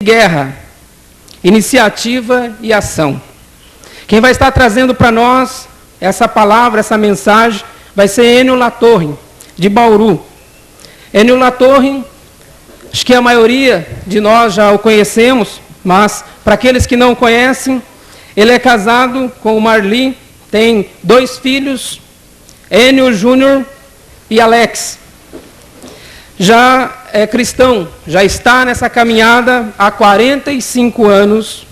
guerra, iniciativa e ação. Quem vai estar trazendo para nós essa palavra, essa mensagem, vai ser Ennio Latorre, de Bauru. Ennio Latorre, acho que a maioria de nós já o conhecemos, mas para aqueles que não conhecem, ele é casado com o Marli, tem 2 filhos, Ennio Júnior e Alex. Já é cristão, já está nessa caminhada há 45 anos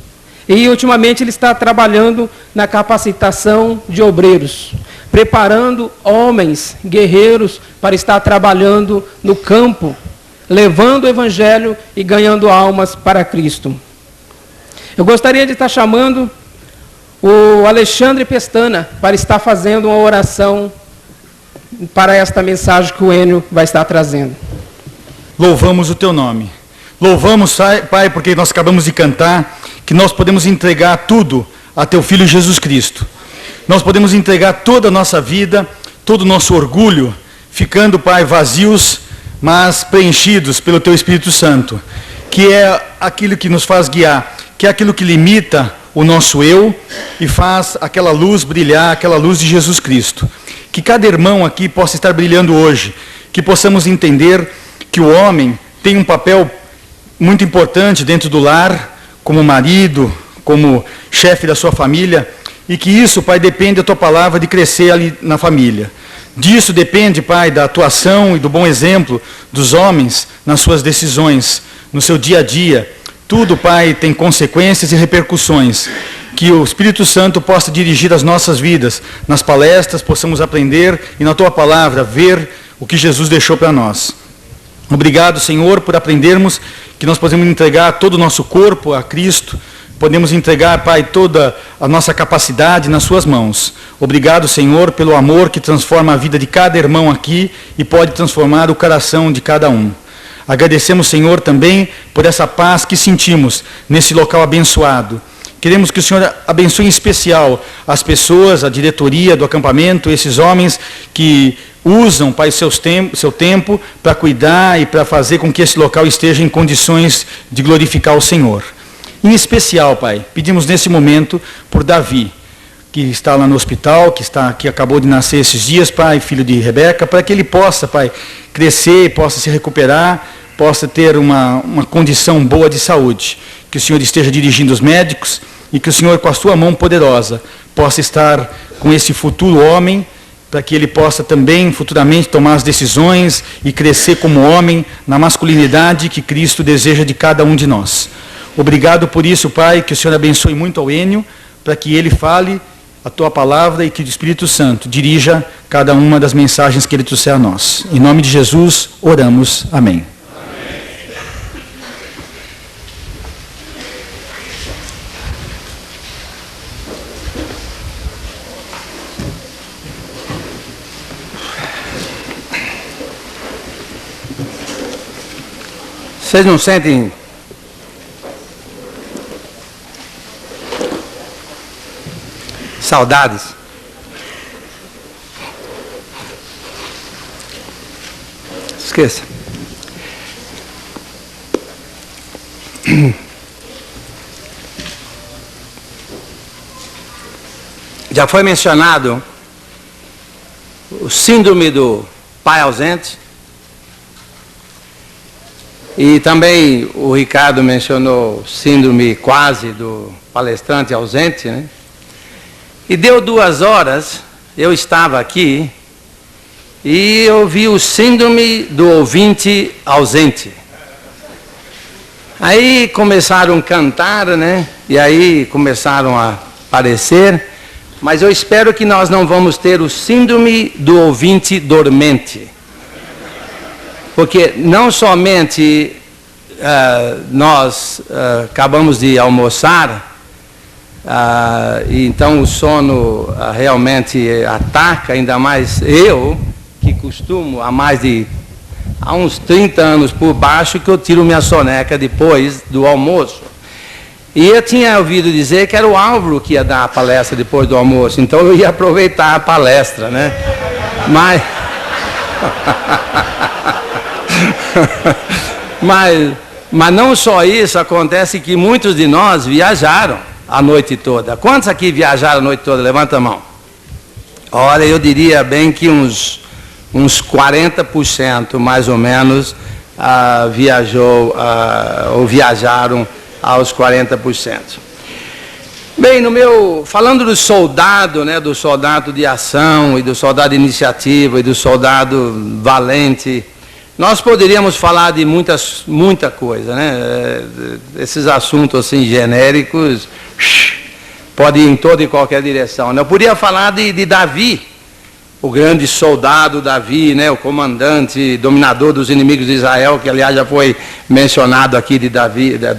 e ultimamente ele está trabalhando na capacitação de obreiros, preparando homens guerreiros para estar trabalhando no campo, levando o evangelho e ganhando almas para Cristo. Eu gostaria de estar chamando o Alexandre Pestana para estar fazendo uma oração para esta mensagem que o Ennio vai estar trazendo. Louvamos o Teu nome. Louvamos, Pai, porque nós acabamos de cantar, que nós podemos entregar tudo a Teu Filho Jesus Cristo. Nós podemos entregar toda a nossa vida, todo o nosso orgulho, ficando, Pai, vazios, mas preenchidos pelo Teu Espírito Santo, que é aquilo que nos faz guiar, que é aquilo que limita o nosso eu e faz aquela luz brilhar, aquela luz de Jesus Cristo. Que cada irmão aqui possa estar brilhando hoje, que possamos entender que o homem tem um papel muito importante dentro do lar, como marido, como chefe da sua família, e que isso, Pai, depende da Tua palavra de crescer ali na família. Disso depende, Pai, da atuação e do bom exemplo dos homens nas suas decisões, no seu dia a dia. Tudo, Pai, tem consequências e repercussões. Que o Espírito Santo possa dirigir as nossas vidas, nas palestras possamos aprender e na Tua palavra ver o que Jesus deixou para nós. Obrigado, Senhor, por aprendermos que nós podemos entregar todo o nosso corpo a Cristo, podemos entregar, Pai, toda a nossa capacidade nas Suas mãos. Obrigado, Senhor, pelo amor que transforma a vida de cada irmão aqui e pode transformar o coração de cada um. Agradecemos, Senhor, também por essa paz que sentimos nesse local abençoado. Queremos que o Senhor abençoe em especial as pessoas, a diretoria do acampamento, esses homens que usam, Pai, seu tempo para cuidar e para fazer com que esse local esteja em condições de glorificar o Senhor. Em especial, Pai, pedimos nesse momento por Davi, que está lá no hospital, que acabou de nascer esses dias, Pai, filho de Rebeca, para que ele possa, Pai, crescer, possa se recuperar, possa ter uma condição boa de saúde. Que o Senhor esteja dirigindo os médicos e que o Senhor, com a Sua mão poderosa, possa estar com esse futuro homem, para que ele possa também futuramente tomar as decisões e crescer como homem na masculinidade que Cristo deseja de cada um de nós. Obrigado por isso, Pai, que o Senhor abençoe muito ao Ennio, para que ele fale a Tua palavra e que o Espírito Santo dirija cada uma das mensagens que ele trouxer a nós. Em nome de Jesus, oramos. Amém. Vocês não sentem saudades? Esqueça. Já foi mencionado o síndrome do pai ausente. E também o Ricardo mencionou síndrome quase do palestrante ausente, né? E deu 2 horas, eu estava aqui, e eu vi o síndrome do ouvinte ausente. Aí começaram a cantar, né? E aí começaram a aparecer, mas eu espero que nós não vamos ter o síndrome do ouvinte dormente. Porque não somente nós acabamos de almoçar, e então o sono realmente ataca, ainda mais eu, que costumo há uns 30 anos por baixo, que eu tiro minha soneca depois do almoço. E eu tinha ouvido dizer que era o Álvaro que ia dar a palestra depois do almoço, então eu ia aproveitar a palestra, né? Mas Mas não só isso, acontece que muitos de nós viajaram a noite toda. Quantos aqui viajaram a noite toda? Levanta a mão. Olha, eu diria bem que uns 40% mais ou menos ou viajaram aos 40%. Bem, falando do soldado, né, do soldado de ação e do soldado de iniciativa e do soldado valente, nós poderíamos falar de muita coisa, né? Esses assuntos assim genéricos podem ir em toda e qualquer direção. Eu podia falar de Davi, o grande soldado Davi, né? O comandante, dominador dos inimigos de Israel, que aliás já foi mencionado aqui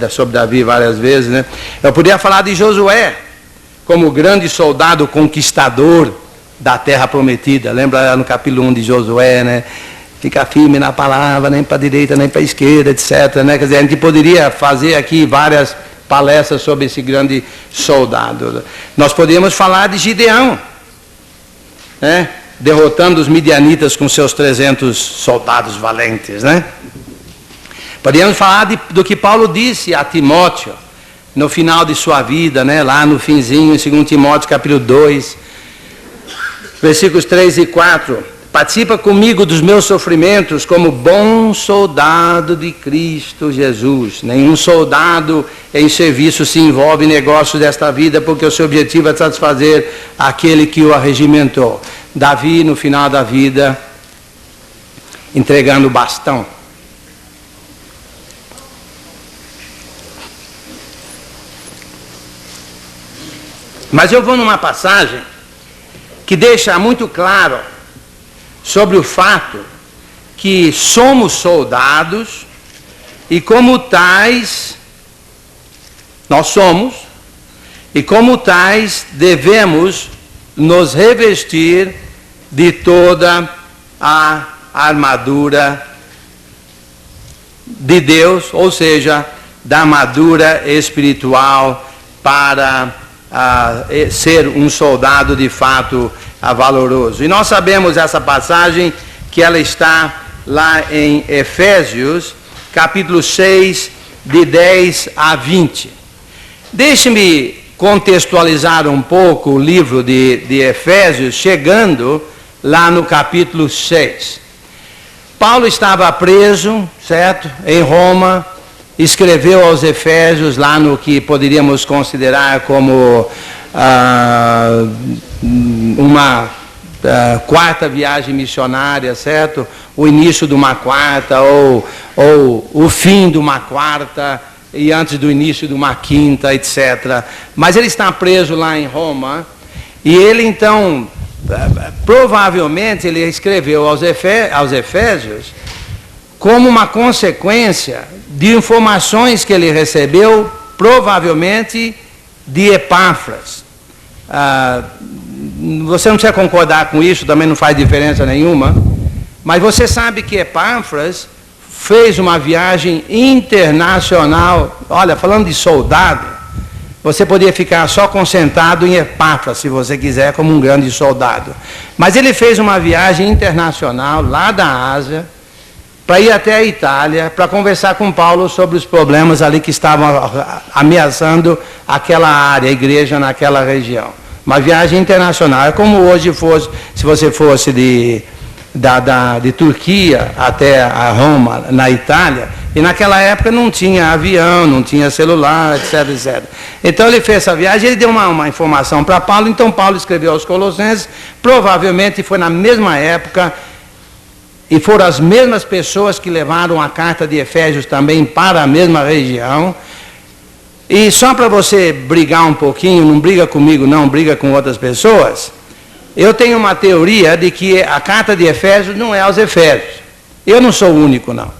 sobre Davi várias vezes, né? Eu podia falar de Josué, como grande soldado conquistador da terra prometida. Lembra no capítulo 1 de Josué, né? Fica firme na palavra, nem para a direita, nem para a esquerda, etc. Né? Quer dizer, a gente poderia fazer aqui várias palestras sobre esse grande soldado. Nós poderíamos falar de Gideão, né? Derrotando os midianitas com seus 300 soldados valentes, né? Poderíamos falar do que Paulo disse a Timóteo, no final de sua vida, né? Lá no finzinho, em 2 Timóteo capítulo 2, versículos 3 e 4. Participa comigo dos meus sofrimentos como bom soldado de Cristo Jesus. Nenhum soldado em serviço se envolve em negócios desta vida, porque o seu objetivo é satisfazer aquele que o arregimentou. Davi, no final da vida, entregando o bastão. Mas eu vou numa passagem que deixa muito claro sobre o fato que somos soldados e como tais, nós somos, e como tais devemos nos revestir de toda a armadura de Deus, ou seja, da armadura espiritual para ser um soldado de fato valoroso. E nós sabemos essa passagem que ela está lá em Efésios, capítulo 6, de 10 a 20. Deixe-me contextualizar um pouco o livro de Efésios, chegando lá no capítulo 6. Paulo estava preso, certo? Em Roma, escreveu aos Efésios lá no que poderíamos considerar como uma quarta viagem missionária, certo? O início de uma quarta ou o fim de uma quarta e antes do início de uma quinta, etc. Mas ele está preso lá em Roma e ele então, provavelmente ele escreveu aos Efésios como uma consequência de informações que ele recebeu, provavelmente de Epáfras. Você não precisa concordar com isso, também não faz diferença nenhuma, mas você sabe que Epáfras fez uma viagem internacional. Olha, falando de soldado, você poderia ficar só concentrado em Epáfras, se você quiser, como um grande soldado. Mas ele fez uma viagem internacional, lá da Ásia, para ir até a Itália, para conversar com Paulo sobre os problemas ali que estavam ameaçando aquela área, a igreja naquela região. Uma viagem internacional, é como hoje fosse, se você fosse de Turquia até a Roma, na Itália, e naquela época não tinha avião, não tinha celular, etc, etc. Então ele fez essa viagem, ele deu uma informação para Paulo, então Paulo escreveu aos Colossenses, provavelmente foi na mesma época, e foram as mesmas pessoas que levaram a carta de Efésios também para a mesma região. E só para você brigar um pouquinho, não briga comigo não, briga com outras pessoas, eu tenho uma teoria de que a carta de Efésios não é aos Efésios. Eu não sou o único não.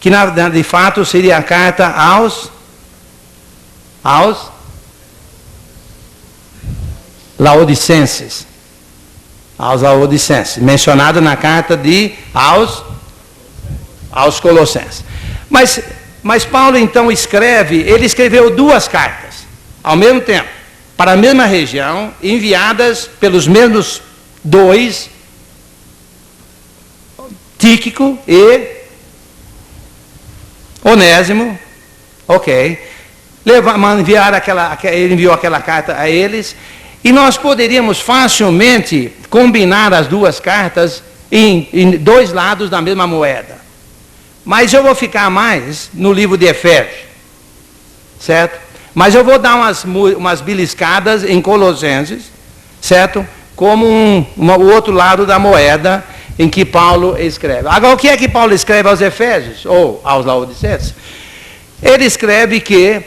Que de fato seria a carta aos Laodicenses. Aos Laodicenses, mencionado na carta aos Colossenses. Mas Paulo então ele escreveu 2 cartas, ao mesmo tempo, para a mesma região, enviadas pelos mesmos 2, Tíquico e Onésimo, ok. Ele enviou aquela carta a eles, e nós poderíamos facilmente combinar as duas cartas em dois lados da mesma moeda. Mas eu vou ficar mais no livro de Efésios, certo? Mas eu vou dar umas beliscadas em Colossenses, certo? Como o outro lado da moeda em que Paulo escreve. Agora, o que é que Paulo escreve aos Efésios, ou aos Laodicenses? Ele escreve que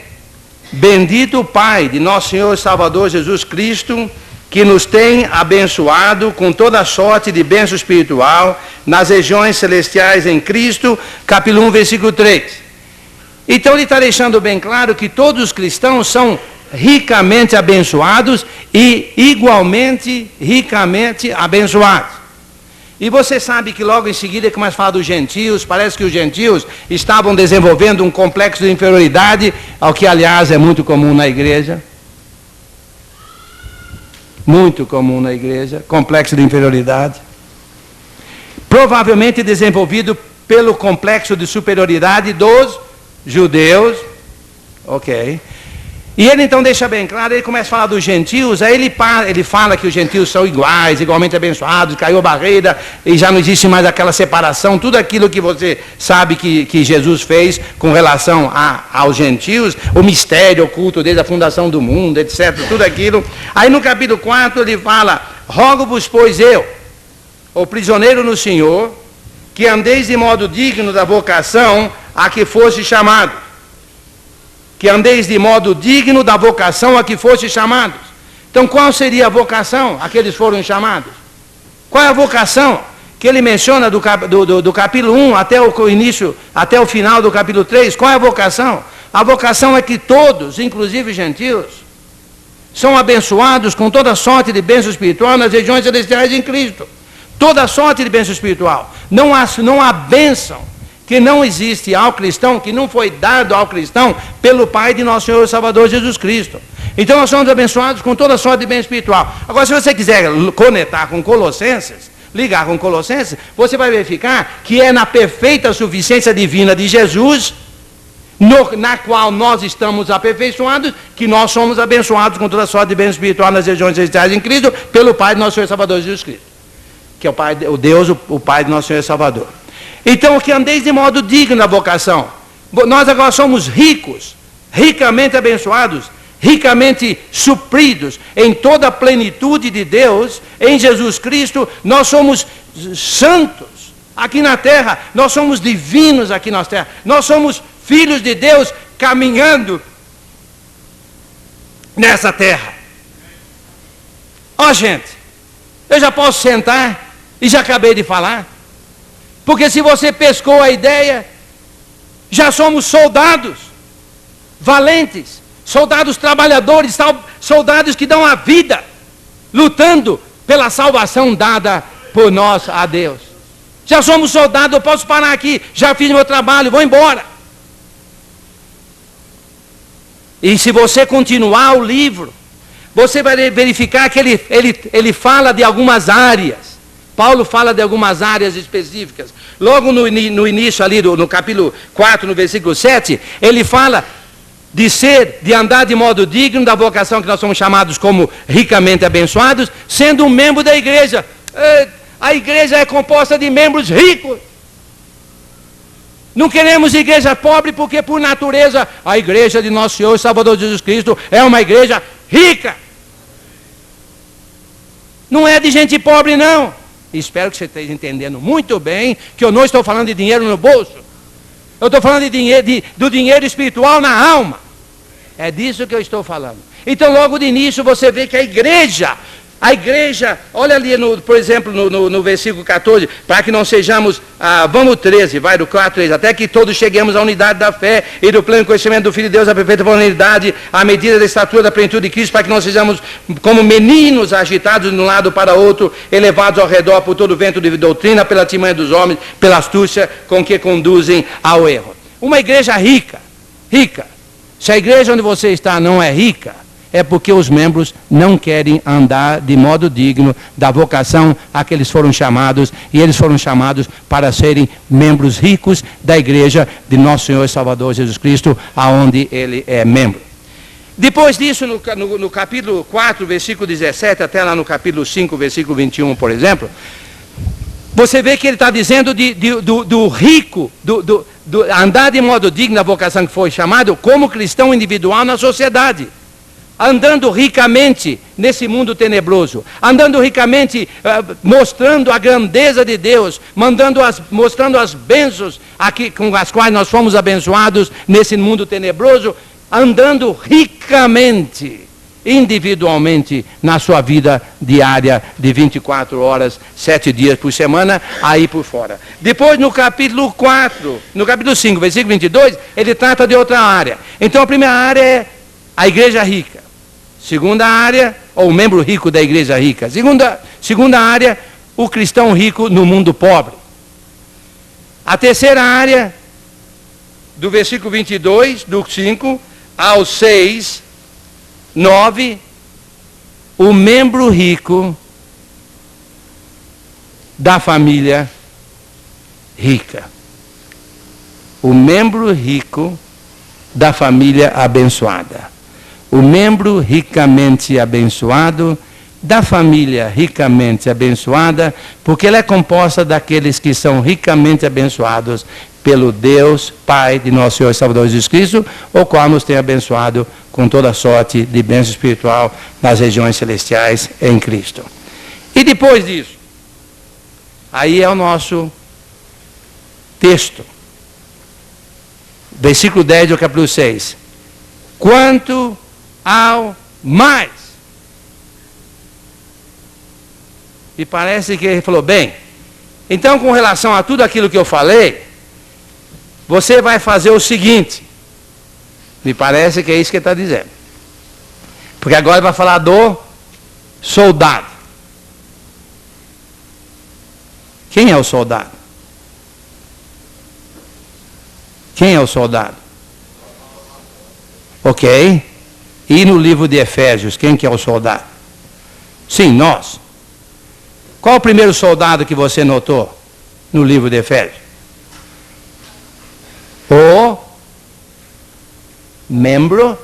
bendito o Pai de nosso Senhor e Salvador Jesus Cristo, que nos tem abençoado com toda sorte de bênção espiritual nas regiões celestiais em Cristo, capítulo 1, versículo 3. Então ele está deixando bem claro que todos os cristãos são ricamente abençoados e igualmente ricamente abençoados. E você sabe que logo em seguida ele começa a falar dos gentios. Parece que os gentios estavam desenvolvendo um complexo de inferioridade, ao que aliás é muito comum na igreja. Muito comum na igreja, complexo de inferioridade. Provavelmente desenvolvido pelo complexo de superioridade dos judeus. Ok. E ele então deixa bem claro, ele começa a falar dos gentios, aí ele fala que os gentios são iguais, igualmente abençoados, caiu a barreira e já não existe mais aquela separação, tudo aquilo que você sabe que Jesus fez com relação aos gentios, o mistério oculto desde a fundação do mundo, etc, tudo aquilo. Aí no capítulo 4 ele fala, rogo-vos, pois eu, o prisioneiro no Senhor, que andeis de modo digno da vocação a que foste chamado. Que andeis de modo digno da vocação a que foste chamados. Então, qual seria a vocação a que eles foram chamados? Qual é a vocação que ele menciona do capítulo 1 até o início, até o final do capítulo 3? Qual é a vocação? A vocação é que todos, inclusive gentios, são abençoados com toda sorte de bênção espiritual nas regiões celestiais em Cristo. Toda sorte de bênção espiritual. Não há bênção que não existe ao cristão, que não foi dado ao cristão pelo Pai de nosso Senhor e Salvador Jesus Cristo. Então nós somos abençoados com toda sorte de bem espiritual. Agora, se você quiser conectar com Colossenses, ligar com Colossenses, você vai verificar que é na perfeita suficiência divina de Jesus, na qual nós estamos aperfeiçoados, que nós somos abençoados com toda sorte de bem espiritual nas regiões celestiais em Cristo, pelo Pai de nosso Senhor e Salvador Jesus Cristo. Que é o Deus, o Pai de nosso Senhor e Salvador. Então, que andeis de modo digno na vocação. Nós agora somos ricos, ricamente abençoados, ricamente supridos em toda a plenitude de Deus, em Jesus Cristo. Nós somos santos aqui na terra, nós somos divinos aqui na terra, nós somos filhos de Deus caminhando nessa terra. Ó, gente, eu já posso sentar e já acabei de falar. Porque se você pescou a ideia, já somos soldados valentes, soldados trabalhadores, soldados que dão a vida, lutando pela salvação dada por nós a Deus. Já somos soldados, eu posso parar aqui, já fiz meu trabalho, vou embora. E se você continuar o livro, você vai verificar que ele fala de algumas áreas. Paulo fala de algumas áreas específicas. Logo no início ali, no capítulo 4, no versículo 7, ele fala de andar de modo digno da vocação que nós somos chamados como ricamente abençoados, sendo um membro da igreja. A igreja é composta de membros ricos. Não queremos igreja pobre porque, por natureza, a igreja de nosso Senhor e Salvador Jesus Cristo é uma igreja rica. Não é de gente pobre, não. Espero que você esteja entendendo muito bem que eu não estou falando de dinheiro no bolso. Eu estou falando do dinheiro espiritual na alma. É disso que eu estou falando. Então, logo de início, você vê que a igreja, olha ali, por exemplo, no versículo 14, para que não sejamos, vamos 13, vai do 4, 13, até que todos cheguemos à unidade da fé e do pleno conhecimento do Filho de Deus, à perfeita varonilidade, à medida da estatura da plenitude de Cristo, para que não sejamos como meninos agitados de um lado para outro, elevados ao redor por todo o vento de doutrina, pela artimanha dos homens, pela astúcia com que conduzem ao erro. Uma igreja rica. Se a igreja onde você está não é rica, é porque os membros não querem andar de modo digno da vocação a que eles foram chamados, e eles foram chamados para serem membros ricos da igreja de nosso Senhor e Salvador Jesus Cristo, aonde ele é membro. Depois disso, no capítulo 4, versículo 17, até lá no capítulo 5, versículo 21, por exemplo, você vê que ele está dizendo do rico, do andar de modo digno da vocação que foi chamado, como cristão individual na sociedade. Andando ricamente nesse mundo tenebroso, andando ricamente, mostrando a grandeza de Deus, mostrando as bênçãos com as quais nós fomos abençoados nesse mundo tenebroso, andando ricamente, individualmente, na sua vida diária de 24 horas, 7 dias por semana, aí por fora. Depois, no capítulo 4, no capítulo 5, versículo 22, ele trata de outra área. Então, a primeira área é a igreja rica. Segunda área, ou o membro rico da igreja rica. Segunda área, o cristão rico no mundo pobre. A terceira área, do versículo 22, do 5 ao 6, 9, o membro rico da família rica. O membro rico da família abençoada. O membro ricamente abençoado da família ricamente abençoada, porque ela é composta daqueles que são ricamente abençoados pelo Deus Pai de nosso Senhor e Salvador Jesus Cristo, o qual nos tem abençoado com toda sorte de bênção espiritual nas regiões celestiais em Cristo. E depois disso, aí é o nosso texto. Versículo 10 do capítulo 6. Quanto ao mais. E parece que ele falou, bem, então com relação a tudo aquilo que eu falei, você vai fazer o seguinte. Me parece que é isso que ele está dizendo. Porque agora ele vai falar do soldado. Quem é o soldado? Quem é o soldado? Ok. E no livro de Efésios, quem que é o soldado? Sim, nós. Qual o primeiro soldado que você notou no livro de Efésios? O membro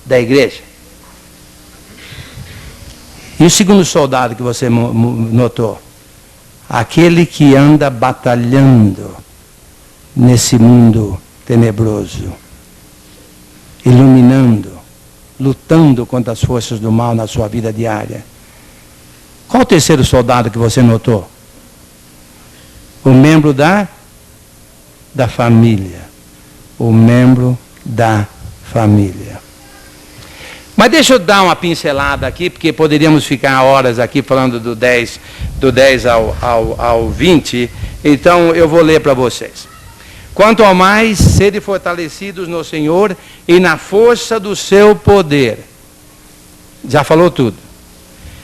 da igreja. E o segundo soldado que você notou? Aquele que anda batalhando nesse mundo tenebroso, iluminando, lutando contra as forças do mal na sua vida diária. Qual o terceiro soldado que você notou? O membro da família. O membro da família. Mas deixa eu dar uma pincelada aqui, porque poderíamos ficar horas aqui falando do 10 ao 20, então eu vou ler para vocês. Quanto ao mais, sede fortalecidos no Senhor e na força do seu poder. Já falou tudo.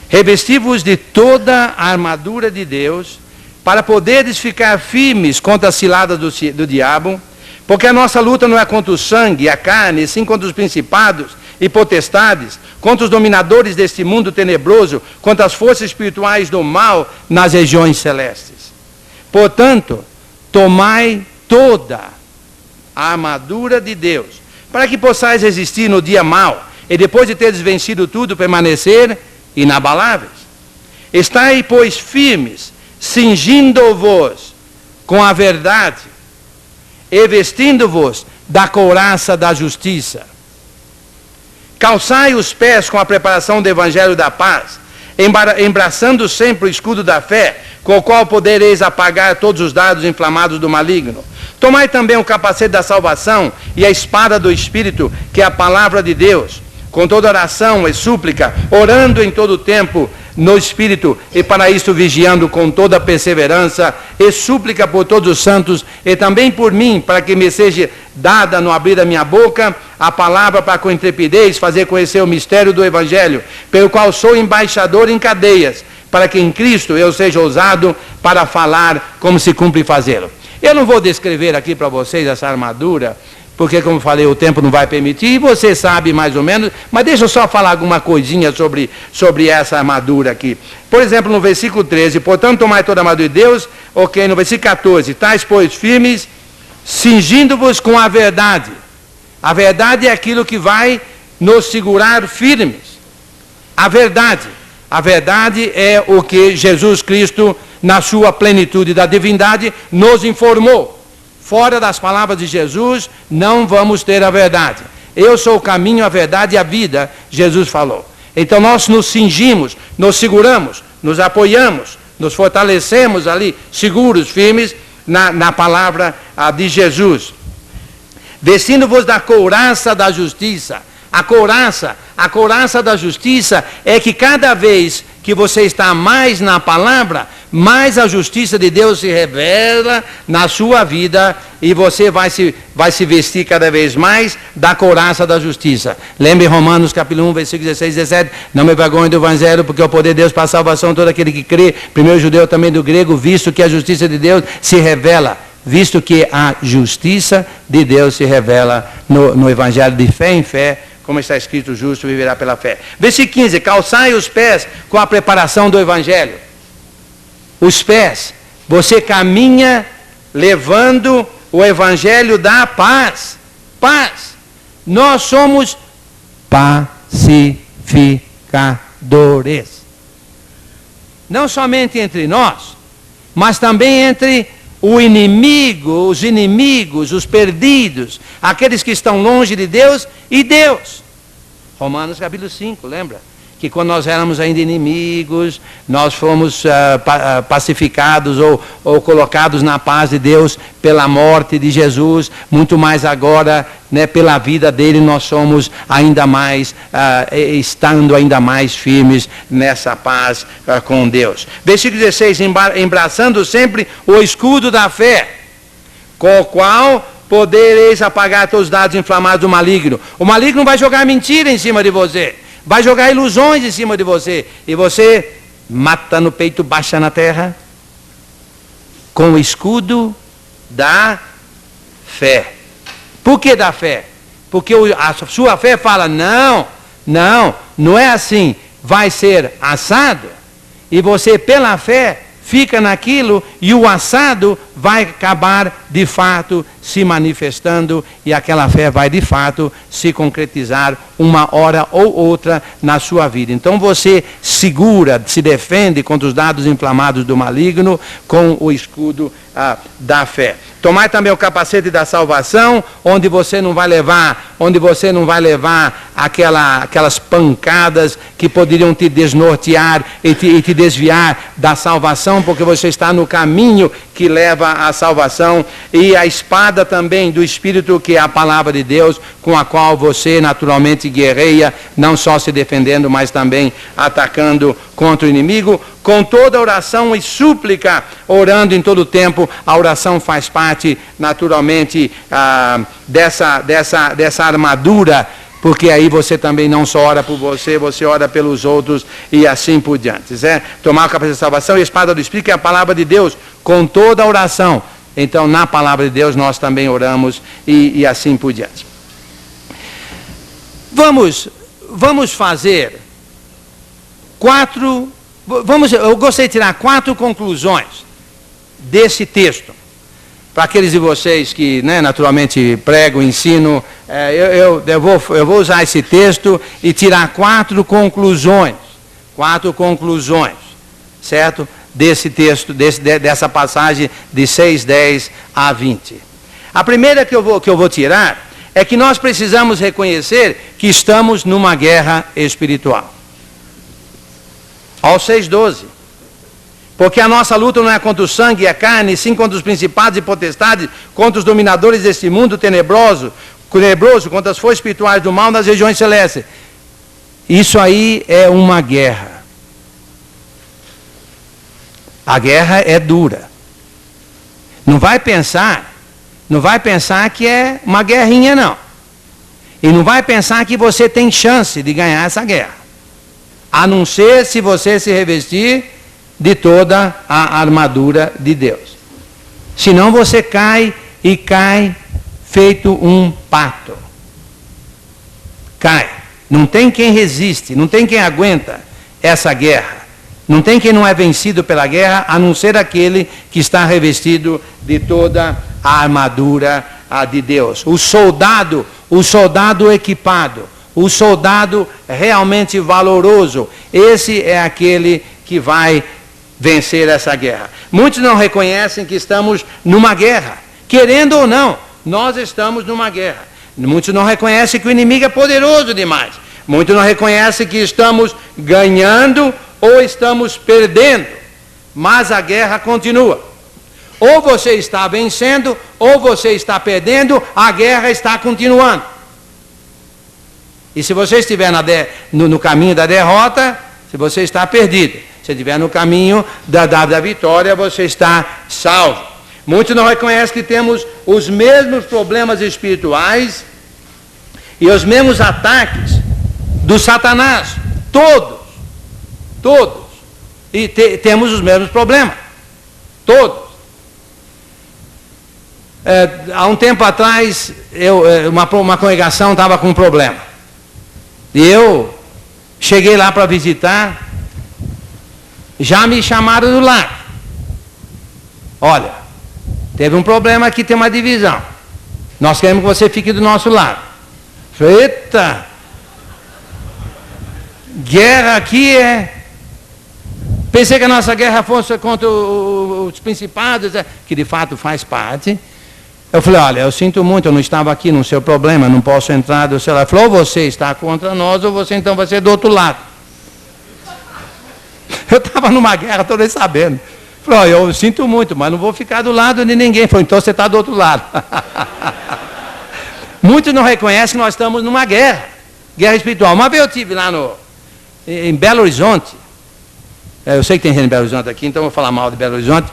Revesti-vos de toda a armadura de Deus, para poderes ficar firmes contra as ciladas do diabo, porque a nossa luta não é contra o sangue e a carne, e sim contra os principados e potestades, contra os dominadores deste mundo tenebroso, contra as forças espirituais do mal nas regiões celestes. Portanto, tomai toda a armadura de Deus, para que possais resistir no dia mau, e depois de teres vencido tudo, permanecer inabaláveis. Estai, pois, firmes, cingindo-vos com a verdade, e vestindo-vos da couraça da justiça. Calçai os pés com a preparação do evangelho da paz, embraçando sempre o escudo da fé, com o qual podereis apagar todos os dardos inflamados do maligno. Tomai também o capacete da salvação e a espada do Espírito, que é a palavra de Deus, com toda oração e súplica, orando em todo o tempo no Espírito, e para isso vigiando com toda perseverança e súplica por todos os santos, e também por mim, para que me seja dada no abrir da minha boca a palavra para com intrepidez fazer conhecer o mistério do Evangelho, pelo qual sou embaixador em cadeias, para que em Cristo eu seja ousado para falar como se cumpre fazê-lo. Eu não vou descrever aqui para vocês essa armadura, porque, como falei, o tempo não vai permitir, e você sabe mais ou menos, mas deixa eu só falar alguma coisinha sobre essa armadura aqui. Por exemplo, no versículo 13, portanto, tomai toda a armadura de Deus, ok, no versículo 14, tais, pois, firmes, cingindo-vos com a verdade. A verdade é aquilo que vai nos segurar firmes. A verdade é o que Jesus Cristo, na sua plenitude da divindade, nos informou. Fora das palavras de Jesus, não vamos ter a verdade. Eu sou o caminho, a verdade e a vida, Jesus falou. Então nós nos cingimos, nos seguramos, nos apoiamos, nos fortalecemos ali, seguros, firmes, na palavra de Jesus. Vestindo-vos da couraça da justiça. A couraça da justiça é que cada vez que você está mais na palavra, mais a justiça de Deus se revela na sua vida e você vai se vestir cada vez mais da couraça da justiça. Lembre Romanos capítulo 1, versículo 16 e 17, não me vergonhe do evangelho, porque o poder de Deus para a salvação todo aquele que crê, primeiro judeu também do grego, visto que a justiça de Deus se revela. Visto que a justiça de Deus se revela no evangelho de fé em fé, como está escrito, o justo viverá pela fé. Versículo 15, calçai os pés com a preparação do evangelho. Os pés, você caminha levando o evangelho da paz. Paz. Nós somos pacificadores. Não somente entre nós, mas também entre o inimigo, os inimigos, os perdidos, aqueles que estão longe de Deus e Deus. Romanos capítulo 5, lembra? Que quando nós éramos ainda inimigos, nós fomos pacificados ou colocados na paz de Deus pela morte de Jesus, muito mais agora, né, pela vida dele, nós somos ainda mais, estando ainda mais firmes nessa paz com Deus. Versículo 16, embraçando sempre o escudo da fé, com o qual podereis apagar todos os dados inflamados do maligno. O maligno vai jogar mentira em cima de você, vai jogar ilusões em cima de você, e você mata no peito, baixa na terra, com o escudo da fé. Por que da fé? Porque a sua fé fala, não é assim, vai ser assado, e você pela fé fica naquilo, e o assado vai acabar de fato se manifestando, e aquela fé vai de fato se concretizar uma hora ou outra na sua vida. Então você segura, se defende contra os dados inflamados do maligno com o escudo da fé. Tomai também o capacete da salvação, onde você não vai levar aquelas pancadas que poderiam te desnortear e te desviar da salvação, porque você está no caminho que leva à salvação, e a espada também do Espírito, que é a palavra de Deus, com a qual você naturalmente guerreia, não só se defendendo, mas também atacando contra o inimigo, com toda oração e súplica, orando em todo o tempo. A oração faz parte naturalmente dessa armadura, porque aí você também não só ora por você, você ora pelos outros e assim por diante. Tomar o capacete de salvação e a espada do Espírito, que é a palavra de Deus, com toda a oração. Então, na palavra de Deus, nós também oramos e assim por diante. Vamos fazer eu gostaria de tirar 4 conclusões desse texto. Para aqueles de vocês que, naturalmente, pregam, ensinam, eu vou usar esse texto e tirar 4 conclusões. 4 conclusões, certo? Desse texto, dessa passagem de 6:10 a 20. A primeira que eu vou tirar é que nós precisamos reconhecer que estamos numa guerra espiritual. Ao 6:12. Porque a nossa luta não é contra o sangue e a carne, sim contra os principados e potestades, contra os dominadores deste mundo tenebroso, contra as forças espirituais do mal nas regiões celestes. Isso aí é uma guerra. A guerra é dura. Não vai pensar que é uma guerrinha, não. E não vai pensar que você tem chance de ganhar essa guerra. A não ser se você se revestir de toda a armadura de Deus. Senão você cai feito um pato. Cai. Não tem quem resiste, não tem quem aguenta essa guerra. Não tem quem não é vencido pela guerra, a não ser aquele que está revestido de toda a armadura de Deus. O soldado equipado, o soldado realmente valoroso, esse é aquele que vai vencer essa guerra. Muitos não reconhecem que estamos numa guerra. Querendo ou não, nós estamos numa guerra. Muitos não reconhecem que o inimigo é poderoso demais. Muitos não reconhecem que estamos ganhando ou estamos perdendo. Mas a guerra continua. Ou você está vencendo, ou você está perdendo, a guerra está continuando. E se você estiver no caminho da derrota, se você está perdido. Se estiver no caminho da vitória, você está salvo. Muitos não reconhecem que temos os mesmos problemas espirituais e os mesmos ataques do Satanás. Todos. E temos os mesmos problemas. Todos. Há um tempo atrás, uma congregação estava com um problema. E eu cheguei lá para visitar, já me chamaram do lado. Olha, teve um problema aqui, tem uma divisão. Nós queremos que você fique do nosso lado. Falei, eita! Guerra aqui é... Pensei que a nossa guerra fosse contra os principados, que de fato faz parte. Eu falei, olha, eu sinto muito, eu não estava aqui no seu problema, não posso entrar do seu lado. Ele falou, ou você está contra nós, ou você então vai ser do outro lado. Eu estava numa guerra, estou nem sabendo. Falei, olha, eu sinto muito, mas não vou ficar do lado de ninguém. Falei, então você está do outro lado. Muitos não reconhecem que nós estamos numa guerra espiritual. Uma vez eu estive lá em Belo Horizonte. Eu sei que tem gente em Belo Horizonte aqui, então eu vou falar mal de Belo Horizonte.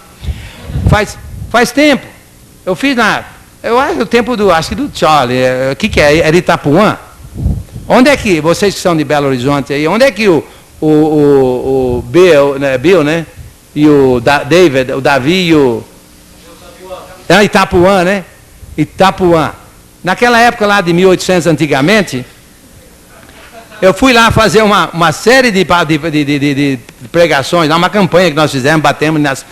Faz tempo. Eu fiz o tempo acho que do Charlie. O que é? Era Itapuã? Onde é que, vocês que são de Belo Horizonte aí, onde é que o Bill, né? E o David, o Davi e o... Itapuã, né? Itapuã. Naquela época lá de 1800 antigamente, eu fui lá fazer uma série de pregações, uma campanha que nós fizemos, batemos nas...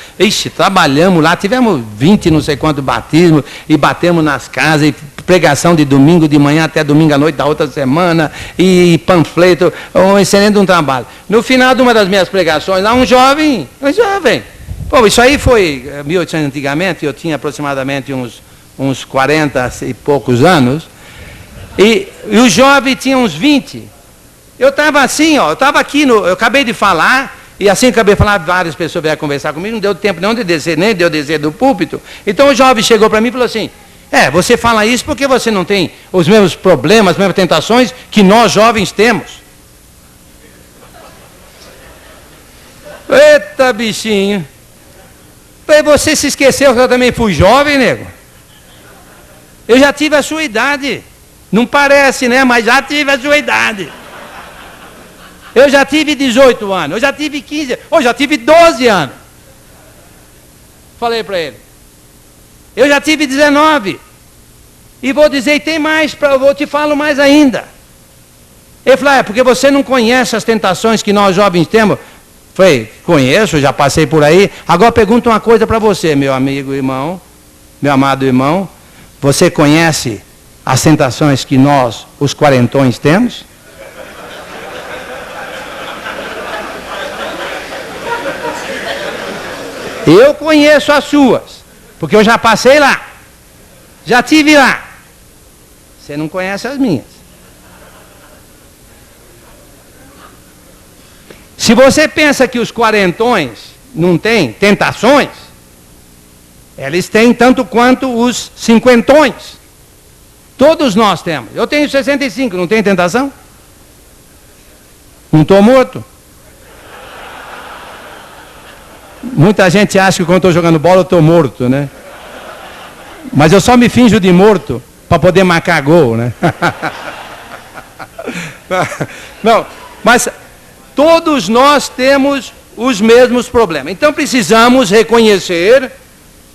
trabalhamos lá, tivemos 20 não sei quantos batismos, e batemos nas casas, e pregação de domingo de manhã até domingo à noite da outra semana, e panfleto, um excelente trabalho. No final de uma das minhas pregações, lá um jovem, pô, isso aí foi 1800 antigamente, eu tinha aproximadamente uns 40 e poucos anos, e o jovem tinha uns 20. Eu estava assim, eu estava aqui, eu acabei de falar, e assim que acabei de falar, várias pessoas vieram conversar comigo, não deu tempo nem de descer, nem deu descer do púlpito. Então o jovem chegou para mim e falou assim, você fala isso porque você não tem os mesmos problemas, as mesmas tentações que nós jovens temos. Eita, bichinho. Você se esqueceu que eu também fui jovem, nego? Eu já tive a sua idade. Não parece, né? Mas já tive a sua idade. Eu já tive 18 anos, eu já tive 15, eu já tive 12 anos. Falei para ele. Eu já tive 19. E vou dizer, e tem mais, eu te falo mais ainda. Ele falou, porque você não conhece as tentações que nós jovens temos. Falei, conheço, já passei por aí. Agora pergunto uma coisa para você, meu amigo irmão, meu amado irmão. Você conhece as tentações que nós, os quarentões, temos? Eu conheço as suas, porque eu já passei lá, já tive lá. Você não conhece as minhas. Se você pensa que os quarentões não têm tentações, eles têm tanto quanto os cinquentões. Todos nós temos. Eu tenho 65, não tenho tentação? Não estou morto? Muita gente acha que quando estou jogando bola eu estou morto, né? Mas eu só me finjo de morto para poder marcar gol, né? Não, mas todos nós temos os mesmos problemas. Então precisamos reconhecer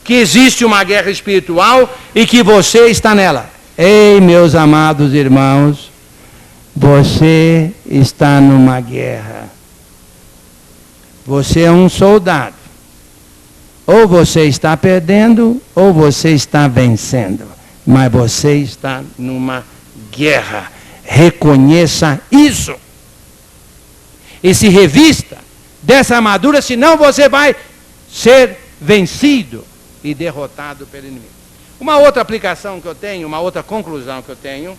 que existe uma guerra espiritual e que você está nela. Ei, meus amados irmãos, você está numa guerra. Você é um soldado. Ou você está perdendo, ou você está vencendo. Mas você está numa guerra. Reconheça isso. E se revista dessa armadura, senão você vai ser vencido e derrotado pelo inimigo. Uma outra aplicação que eu tenho, uma outra conclusão que eu tenho,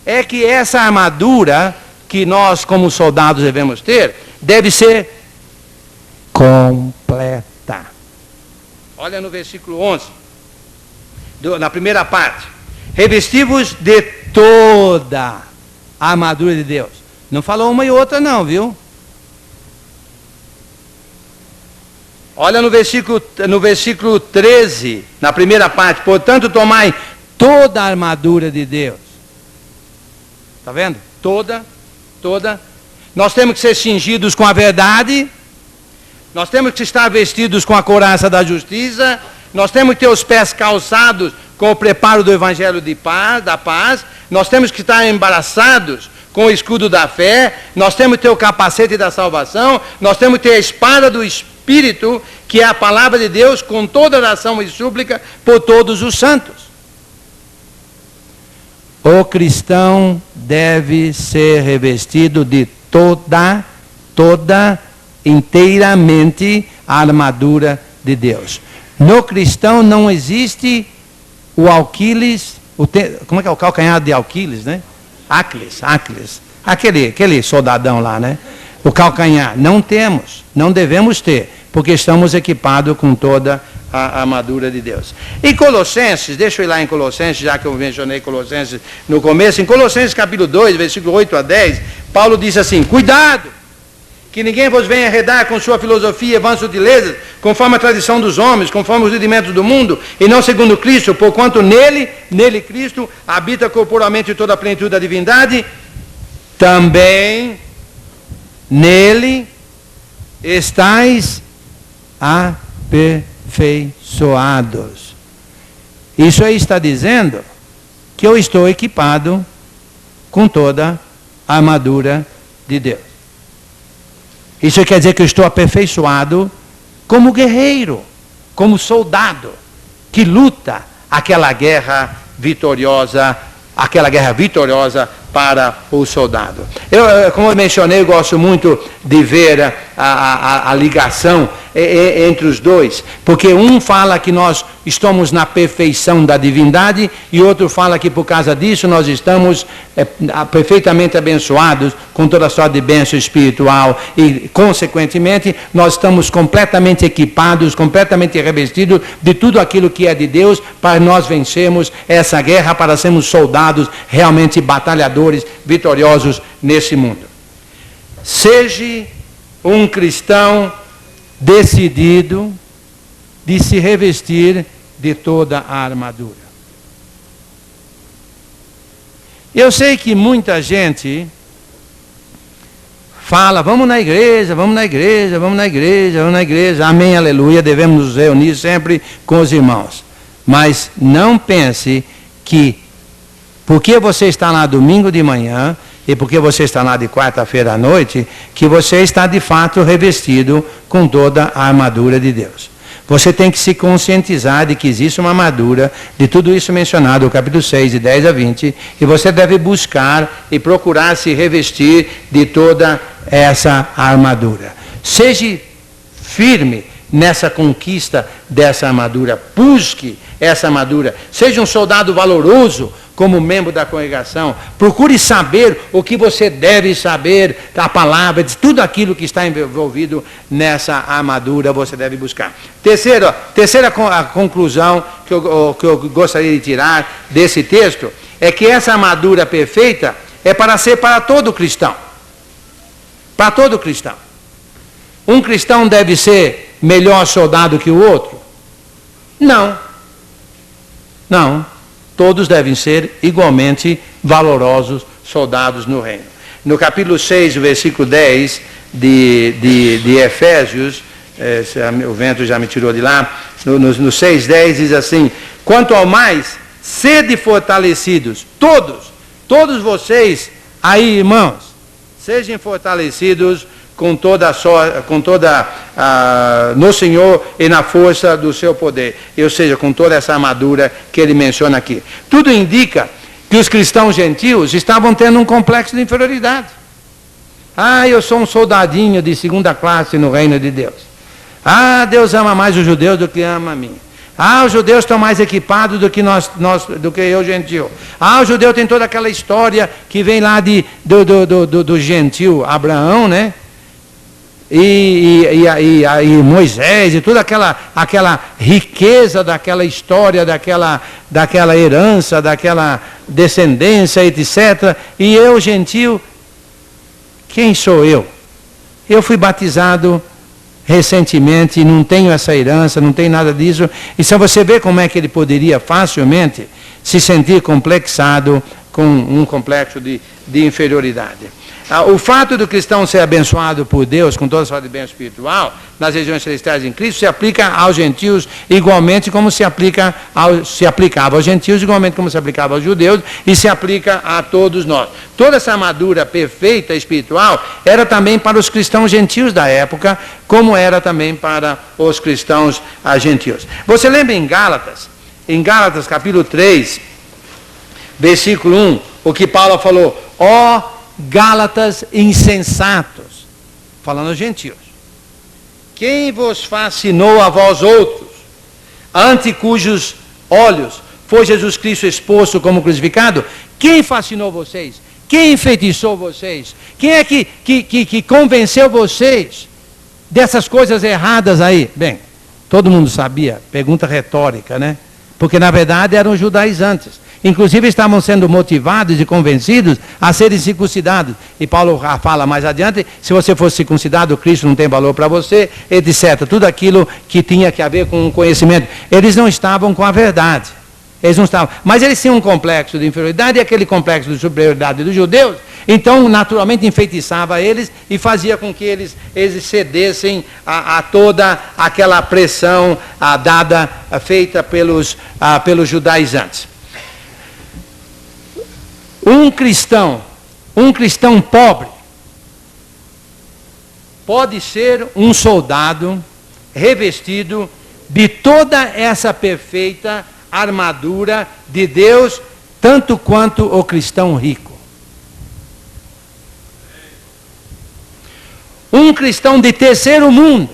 é que essa armadura que nós como soldados devemos ter, deve ser completa. Olha no versículo 11, na primeira parte. Revesti-vos de toda a armadura de Deus. Não falou uma e outra não, viu? Olha no versículo 13, na primeira parte. Portanto, tomai toda a armadura de Deus. Está vendo? Toda. Nós temos que ser cingidos com a verdade. Nós temos que estar vestidos com a couraça da justiça. Nós temos que ter os pés calçados com o preparo do evangelho da paz. Nós temos que estar embaraçados com o escudo da fé. Nós temos que ter o capacete da salvação. Nós temos que ter a espada do Espírito, que é a palavra de Deus, com toda oração e súplica por todos os santos. O cristão deve ser revestido de toda, inteiramente a armadura de Deus. No cristão não existe o Aquiles, como é que é o calcanhar de Aquiles, né? Aquiles, aquele soldadão lá, né? O calcanhar, não temos, não devemos ter, porque estamos equipados com toda a armadura de Deus. Em Colossenses, deixa eu ir lá em Colossenses, já que eu mencionei Colossenses no começo, em Colossenses capítulo 2, versículo 8 a 10, Paulo diz assim: cuidado, que ninguém vos venha arredar com sua filosofia e vãs sutilezas, conforme a tradição dos homens, conforme os rudimentos do mundo, e não segundo Cristo, porquanto nele Cristo, habita corporalmente toda a plenitude da divindade, também nele estáis aperfeiçoados. Isso aí está dizendo que eu estou equipado com toda a armadura de Deus. Isso quer dizer que eu estou aperfeiçoado como guerreiro, como soldado, que luta aquela guerra vitoriosa para o soldado. Como eu mencionei, eu gosto muito de ver a ligação entre os dois, porque um fala que nós estamos na perfeição da divindade e outro fala que por causa disso nós estamos perfeitamente abençoados com toda a sorte de bênção espiritual e, consequentemente, nós estamos completamente equipados, completamente revestidos de tudo aquilo que é de Deus para nós vencermos essa guerra, para sermos soldados realmente batalhadores, vitoriosos nesse mundo. Seja um cristão decidido de se revestir de toda a armadura. Eu sei que muita gente fala, vamos na igreja, amém, aleluia, devemos nos reunir sempre com os irmãos. Mas não pense que porque você está lá domingo de manhã e porque você está lá de quarta-feira à noite, que você está de fato revestido com toda a armadura de Deus. Você tem que se conscientizar de que existe uma armadura, de tudo isso mencionado, no capítulo 6, de 10 a 20, e você deve buscar e procurar se revestir de toda essa armadura. Seja firme nessa conquista dessa armadura, busque essa armadura, seja um soldado valoroso, como membro da congregação, procure saber o que você deve saber, a palavra, de tudo aquilo que está envolvido nessa armadura, você deve buscar. Terceira conclusão que eu gostaria de tirar desse texto, é que essa armadura perfeita é para ser para todo cristão. Para todo cristão. Um cristão deve ser melhor soldado que o outro? Não. Todos devem ser igualmente valorosos soldados no reino. No capítulo 6, versículo 10 de Efésios, o vento já me tirou de lá, no 6:10 diz assim: quanto ao mais, sede fortalecidos, todos vocês aí, irmãos, sejam fortalecidos no Senhor e na força do seu poder, ou seja, com toda essa armadura que ele menciona aqui. Tudo indica que os cristãos gentios estavam tendo um complexo de inferioridade. Eu sou um soldadinho de segunda classe no reino de Deus. Deus ama mais os judeus do que ama a mim. Os judeus estão mais equipados do que do que eu, gentio. O judeu tem toda aquela história que vem lá do gentio Abraão, né? E Moisés, e toda aquela riqueza daquela história, daquela herança, daquela descendência, etc. E eu, gentio, quem sou eu? Eu fui batizado recentemente, não tenho essa herança, não tenho nada disso. E se você vê como é que ele poderia facilmente se sentir complexado com um complexo de inferioridade. O fato do cristão ser abençoado por Deus com toda a sorte de bem espiritual nas regiões celestiais em Cristo se aplica aos gentios igualmente como se aplicava aos gentios, igualmente como se aplicava aos judeus, e se aplica a todos nós. Toda essa armadura perfeita espiritual era também para os cristãos gentios da época, como era também para os cristãos gentios. Você lembra em Gálatas capítulo 3, versículo 1, o que Paulo falou: Gálatas insensatos, falando aos gentios, quem vos fascinou a vós outros, ante cujos olhos foi Jesus Cristo exposto como crucificado? Quem fascinou vocês? Quem enfeitiçou vocês? Quem é que convenceu vocês dessas coisas erradas aí? Bem, todo mundo sabia, pergunta retórica, né? Porque na verdade eram judaizantes. Inclusive estavam sendo motivados e convencidos a serem circuncidados. E Paulo fala mais adiante: se você for circuncidado, Cristo não tem valor para você, etc. Tudo aquilo que tinha que ver com o conhecimento. Eles não estavam com a verdade. Eles não estavam. Mas eles tinham um complexo de inferioridade, e aquele complexo de superioridade dos judeus, então naturalmente enfeitiçava eles e fazia com que eles cedessem a toda aquela pressão feita pelos judaizantes. Um cristão pobre pode ser um soldado revestido de toda essa perfeita armadura de Deus, tanto quanto o cristão rico. Um cristão de terceiro mundo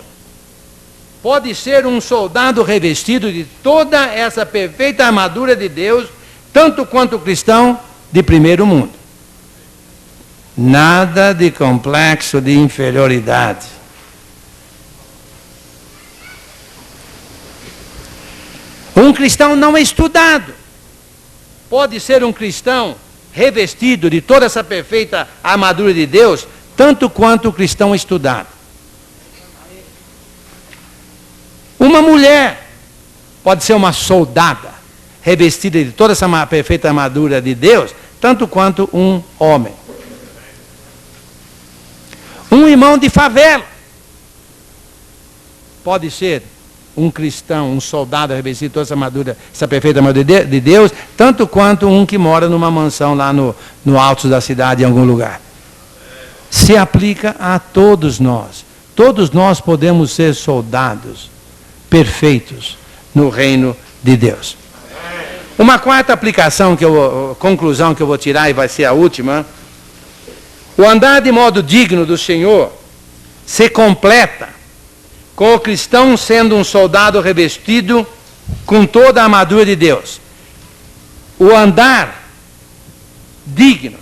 pode ser um soldado revestido de toda essa perfeita armadura de Deus, tanto quanto o cristão de primeiro mundo. Nada de complexo de inferioridade. Um cristão não estudado pode ser um cristão revestido de toda essa perfeita armadura de Deus, tanto quanto o cristão estudado. Uma mulher pode ser uma soldada revestida de toda essa perfeita armadura de Deus, tanto quanto um homem. Um irmão de favela pode ser um cristão, um soldado revestido de toda essa armadura, essa perfeita armadura de Deus, tanto quanto um que mora numa mansão lá no alto da cidade, em algum lugar. Se aplica a todos nós. Todos nós podemos ser soldados perfeitos no reino de Deus. Uma quarta conclusão que eu vou tirar, e vai ser a última: o andar de modo digno do Senhor se completa com o cristão sendo um soldado revestido com toda a armadura de Deus. O andar digno.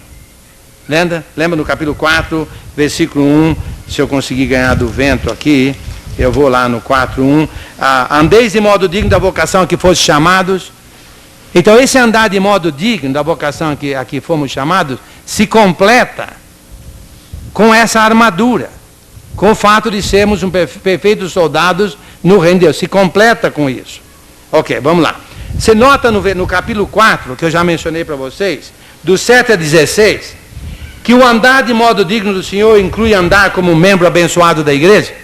Lembra no capítulo 4, versículo 1, se eu conseguir ganhar do vento aqui, eu vou lá no 4:1. Andeis de modo digno da vocação a que foste chamados. Então esse andar de modo digno da vocação a que fomos chamados se completa com essa armadura, com o fato de sermos perfeitos soldados no reino de Deus. Se completa com isso. Ok, vamos lá. Você nota no capítulo 4, que eu já mencionei para vocês, do 7 a 16, que o andar de modo digno do Senhor inclui andar como membro abençoado da igreja?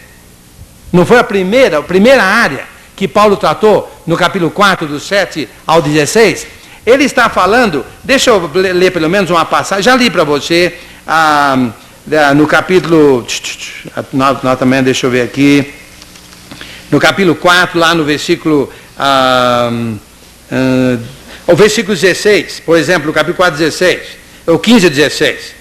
Não foi a primeira área que Paulo tratou no capítulo 4, do 7 ao 16, ele está falando, deixa eu ler pelo menos uma passagem, já li para você, no capítulo, nós também, deixa eu ver aqui, no capítulo 4, lá no versículo, o versículo 16, por exemplo, no capítulo 4, 16, ou 15 e 16,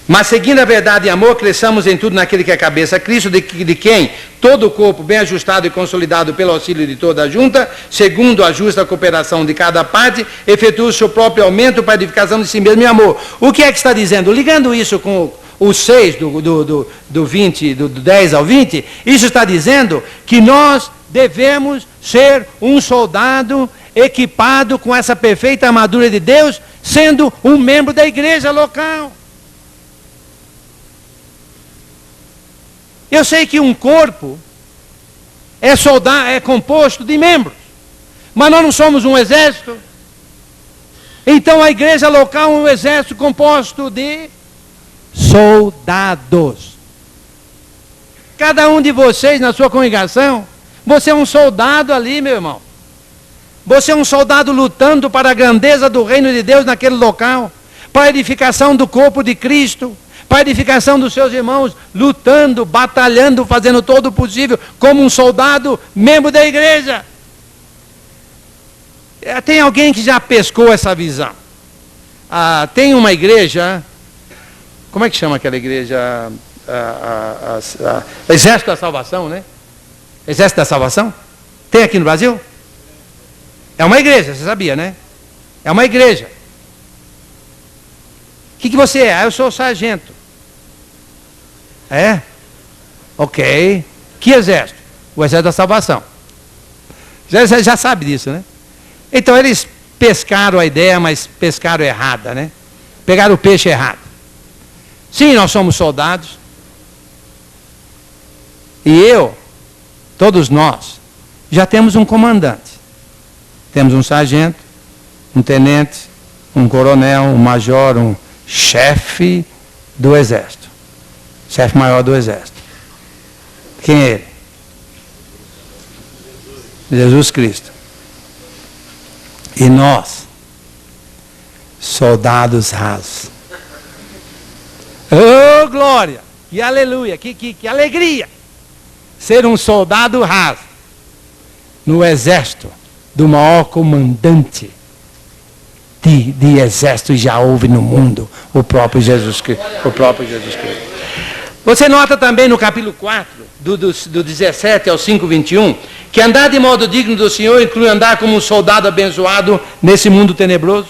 mas seguindo a verdade e amor, cresçamos em tudo naquele que é a cabeça, Cristo, de quem todo o corpo, bem ajustado e consolidado pelo auxílio de toda a junta, segundo a justa cooperação de cada parte, efetua o seu próprio aumento para a edificação de si mesmo em amor. O que é que está dizendo? Ligando isso com o 6 do 20, do 10 ao 20, isso está dizendo que nós devemos ser um soldado equipado com essa perfeita armadura de Deus, sendo um membro da igreja local. Eu sei que um corpo é composto de membros, mas nós não somos um exército. Então a igreja local é um exército composto de soldados. Cada um de vocês na sua congregação, você é um soldado ali, meu irmão. Você é um soldado lutando para a grandeza do reino de Deus naquele local, para a edificação do corpo de Cristo, para a edificação dos seus irmãos, lutando, batalhando, fazendo todo o possível, como um soldado, membro da igreja. Tem alguém que já pescou essa visão? Tem uma igreja, como é que chama aquela igreja? Exército da Salvação, né? Exército da Salvação? Tem aqui no Brasil? É uma igreja, você sabia, né? É uma igreja. O que você é? Eu sou sargento. É? Ok. Que exército? O exército da salvação. Você já sabe disso, né? Então eles pescaram a ideia, mas pescaram errada, né? Pegaram o peixe errado. Sim, nós somos soldados. E todos nós, já temos um comandante. Temos um sargento, um tenente, um coronel, um major, um chefe do exército. Chefe maior do exército. Quem é ele? Jesus Cristo. E nós, soldados rasos. Oh, glória! Que aleluia! Que alegria! Ser um soldado raso no exército do maior comandante de exército já houve no mundo, o próprio Jesus Cristo. Você nota também no capítulo 4, do 17 ao 5:21, que andar de modo digno do Senhor inclui andar como um soldado abençoado nesse mundo tenebroso.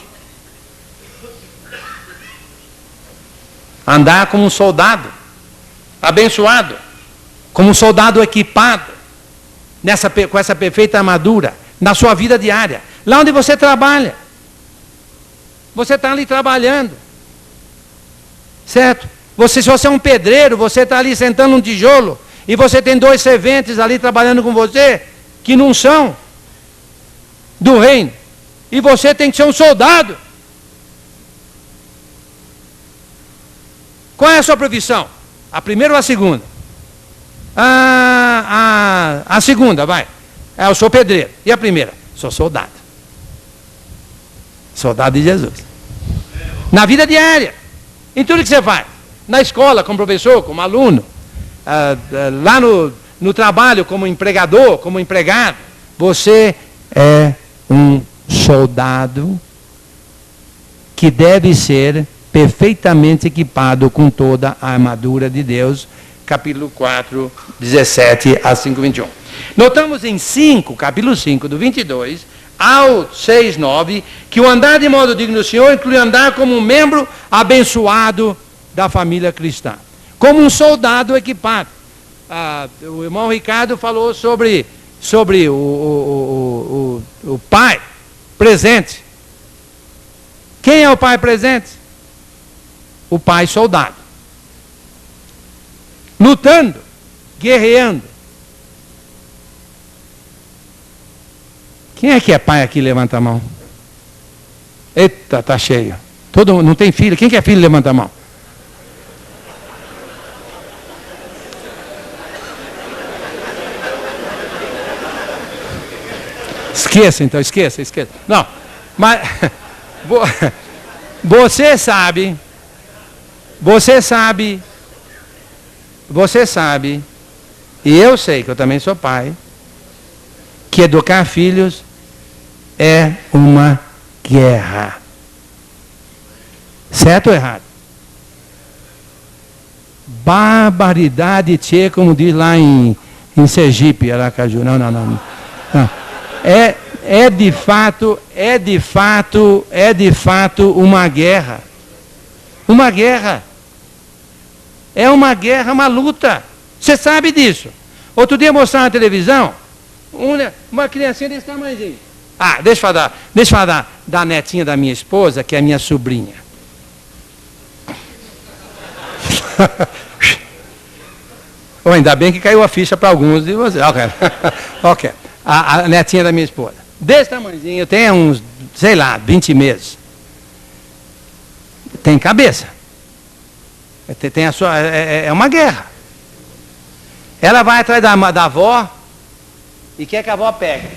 Andar como um soldado abençoado, como um soldado equipado, com essa perfeita armadura, na sua vida diária, lá onde você trabalha. Você está ali trabalhando, certo? Se você é um pedreiro, você está ali sentando um tijolo, e você tem 2 serventes ali trabalhando com você, que não são do reino, e você tem que ser um soldado. Qual é a sua profissão? A primeira ou a segunda? A segunda, vai. Eu sou pedreiro. E a primeira? Sou soldado. Soldado de Jesus. Na vida diária. Em tudo que você faz. Na escola, como professor, como aluno. Lá no trabalho, como empregador, como empregado. Você é um soldado que deve ser perfeitamente equipado com toda a armadura de Deus. Capítulo 4, 17 a 5:21. Notamos em capítulo 5, do 22 ao 6, 9, que o andar de modo digno do Senhor inclui andar como um membro abençoado da família cristã. Como um soldado equipado. O irmão Ricardo falou sobre o pai presente. Quem é o pai presente? O pai soldado. Lutando, guerreando. Quem é que é pai aqui? Levanta a mão. Eita, tá cheio. Não tem filho. Quem que é filho? Levanta a mão. Esqueça, então, esqueça. Não, mas você sabe, e eu sei que eu também sou pai, que educar filhos é uma guerra. Certo ou errado? Barbaridade, tchê, como diz lá em Sergipe, Aracaju. Não. É de fato uma guerra. Uma guerra. É uma guerra, uma luta. Você sabe disso. Outro dia mostraram na televisão uma criancinha desse tamanhozinho. Deixa eu falar da netinha da minha esposa, que é a minha sobrinha. Ainda bem que caiu a ficha para alguns de vocês. Ok. A netinha da minha esposa. Desse tamanhozinho, tem uns, 20 meses. Tem cabeça. Tem a sua, é uma guerra. Ela vai atrás da avó e quer que a avó pegue.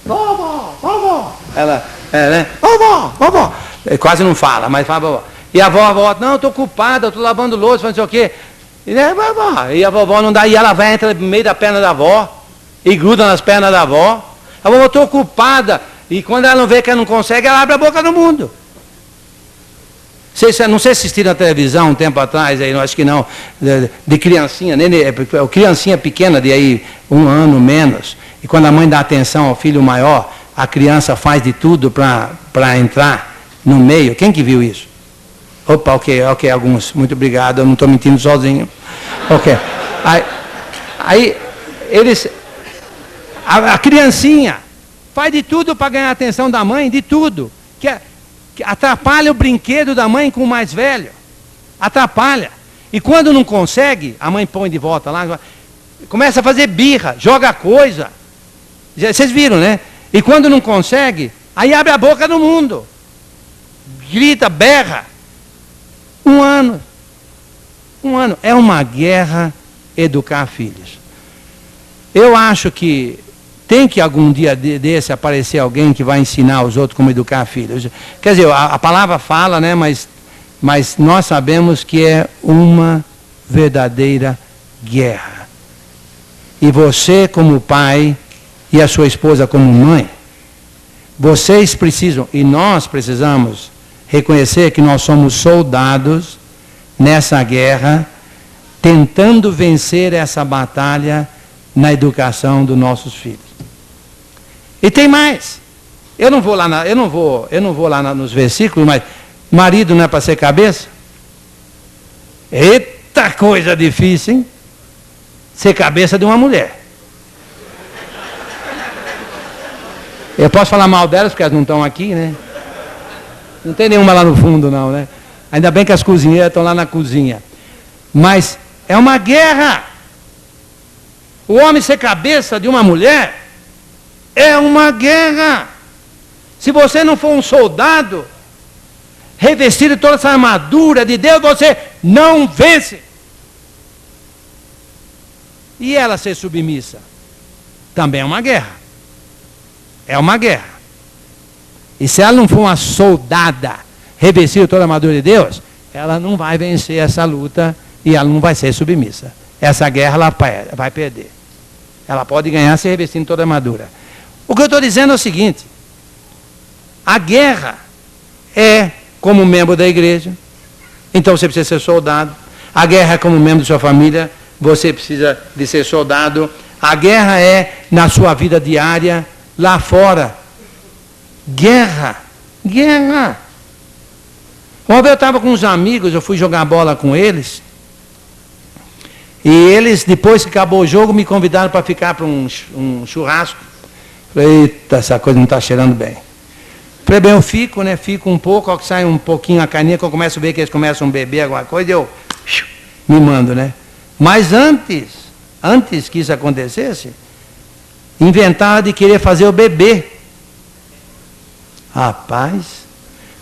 Vovó. Ela, né? Vovó. Quase não fala, mas fala vovó. E a avó, não, estou ocupada, estou lavando louça, não sei o quê. E a vovó não dá, e ela vai entrar no meio da perna da avó e gruda nas pernas da avó. A vovó, estou ocupada. E quando ela não vê que ela não consegue, ela abre a boca no mundo. Não sei se assistiram na televisão um tempo atrás, aí, acho que não, de criancinha, criancinha pequena de aí 1 ano menos, e quando a mãe dá atenção ao filho maior, a criança faz de tudo para entrar no meio. Quem que viu isso? Opa, ok, alguns, muito obrigado, eu não estou mentindo sozinho. Ok. Aí eles, a criancinha faz de tudo para ganhar a atenção da mãe, de tudo. Que atrapalha o brinquedo da mãe com o mais velho. Atrapalha. E quando não consegue, a mãe põe de volta lá, começa a fazer birra, joga coisa. Vocês viram, né? E quando não consegue, aí abre a boca no mundo. Grita, berra. 1 ano. 1 ano. É uma guerra educar filhos. Eu acho que tem que algum dia desse aparecer alguém que vai ensinar os outros como educar filhos. Quer dizer, a palavra fala, né? Mas nós sabemos que é uma verdadeira guerra. E você como pai e a sua esposa como mãe, vocês precisam, e nós precisamos, reconhecer que nós somos soldados nessa guerra, tentando vencer essa batalha na educação dos nossos filhos. E tem mais. Eu não vou lá nos versículos, mas marido não é para ser cabeça? Eita coisa difícil, hein? Ser cabeça de uma mulher. Eu posso falar mal delas porque elas não estão aqui, né? Não tem nenhuma lá no fundo, não, né? Ainda bem que as cozinheiras estão lá na cozinha. Mas é uma guerra. O homem ser cabeça de uma mulher é uma guerra. Se você não for um soldado, revestido de toda essa armadura de Deus, você não vence. E ela ser submissa também é uma guerra. É uma guerra. E se ela não for uma soldada revestida de toda a armadura de Deus, ela não vai vencer essa luta e ela não vai ser submissa. Essa guerra ela vai perder. Ela pode ganhar se revestindo de toda a armadura. O que eu estou dizendo é o seguinte: a guerra é como membro da igreja, então você precisa ser soldado. A guerra é como membro de sua família, você precisa de ser soldado. A guerra é na sua vida diária, lá fora. Guerra. Uma vez eu estava com uns amigos, eu fui jogar bola com eles, e eles, depois que acabou o jogo, me convidaram para ficar para um churrasco. Falei, eita, essa coisa não está cheirando bem. Falei, bem, eu fico, né? Fico um pouco, ao que sai um pouquinho a carninha, que eu começo a ver que eles começam a beber alguma coisa, eu me mando, né? Mas antes que isso acontecesse, inventaram de querer fazer eu beber. Rapaz,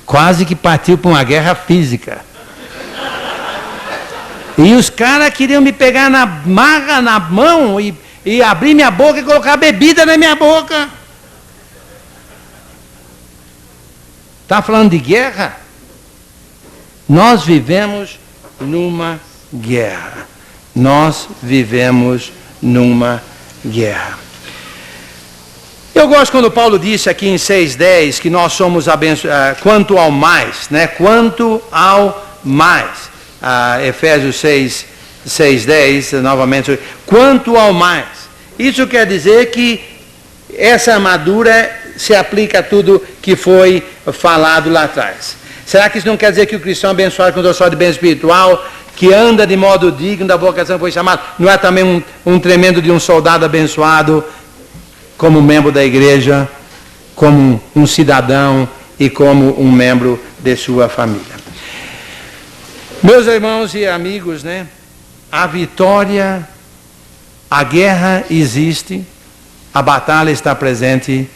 quase que partiu para uma guerra física. E os caras queriam me pegar na marra, na mão, e abrir minha boca e colocar bebida na minha boca. Está falando de guerra? Nós vivemos numa guerra. Nós vivemos numa guerra. Eu gosto quando Paulo disse aqui em 6:10 que nós somos abençoados, quanto ao mais, né? Quanto ao mais. Efésios 6:10, novamente, quanto ao mais. Isso quer dizer que essa armadura se aplica a tudo que foi falado lá atrás. Será que isso não quer dizer que o cristão abençoado com doçura de bem espiritual, que anda de modo digno da vocação que foi chamado, não é também um tremendo de um soldado abençoado, como membro da igreja, como um cidadão e como um membro de sua família? Meus irmãos e amigos, né? A vitória, a guerra existe, a batalha está presente,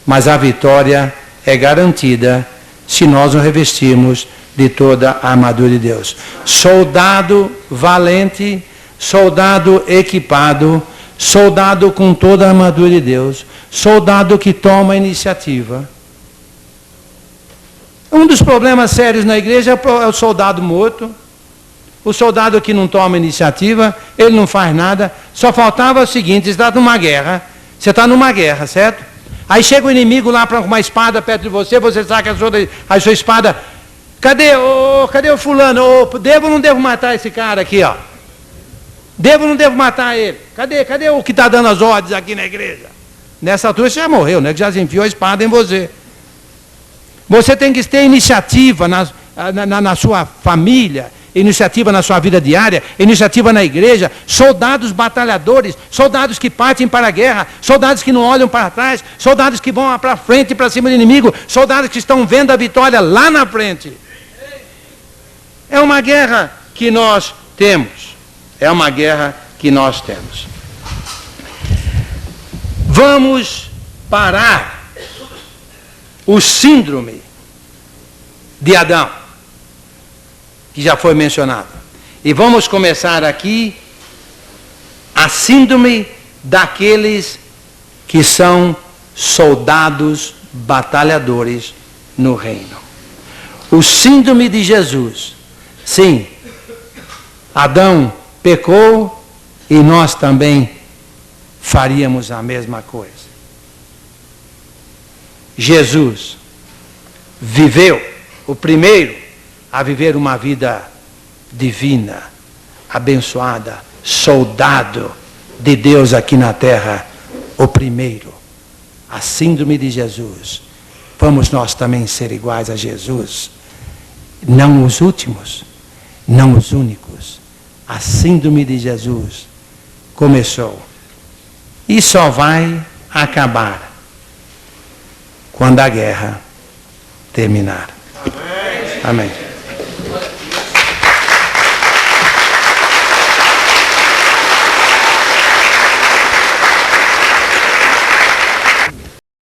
mas a vitória é garantida se nós nos revestirmos de toda a armadura de Deus. Soldado valente, soldado equipado, soldado com toda a armadura de Deus, soldado que toma a iniciativa. Um dos problemas sérios na igreja é o soldado morto, o soldado que não toma iniciativa, ele não faz nada. Só faltava o seguinte: você está numa guerra, certo? Aí chega o inimigo lá com uma espada perto de você, você saca a sua espada. Cadê o fulano? Devo ou não devo matar esse cara aqui, ó? Devo ou não devo matar ele? Cadê o que está dando as ordens aqui na igreja? Nessa altura você já morreu, né? Que já enfiou a espada em você. Você tem que ter iniciativa na sua família, iniciativa na sua vida diária, iniciativa na igreja, soldados batalhadores, soldados que partem para a guerra, soldados que não olham para trás, soldados que vão para frente e para cima do inimigo, soldados que estão vendo a vitória lá na frente. É uma guerra que nós temos. É uma guerra que nós temos. Vamos parar o síndrome de Adão, que já foi mencionado. E vamos começar aqui a síndrome daqueles que são soldados batalhadores no reino. O síndrome de Jesus. Sim, Adão pecou e nós também faríamos a mesma coisa. Jesus viveu, o primeiro a viver uma vida divina, abençoada, soldado de Deus aqui na terra, o primeiro. A síndrome de Jesus. Vamos nós também ser iguais a Jesus? Não os últimos, não os únicos. A síndrome de Jesus começou e só vai acabar quando a guerra terminar. Amém. Amém.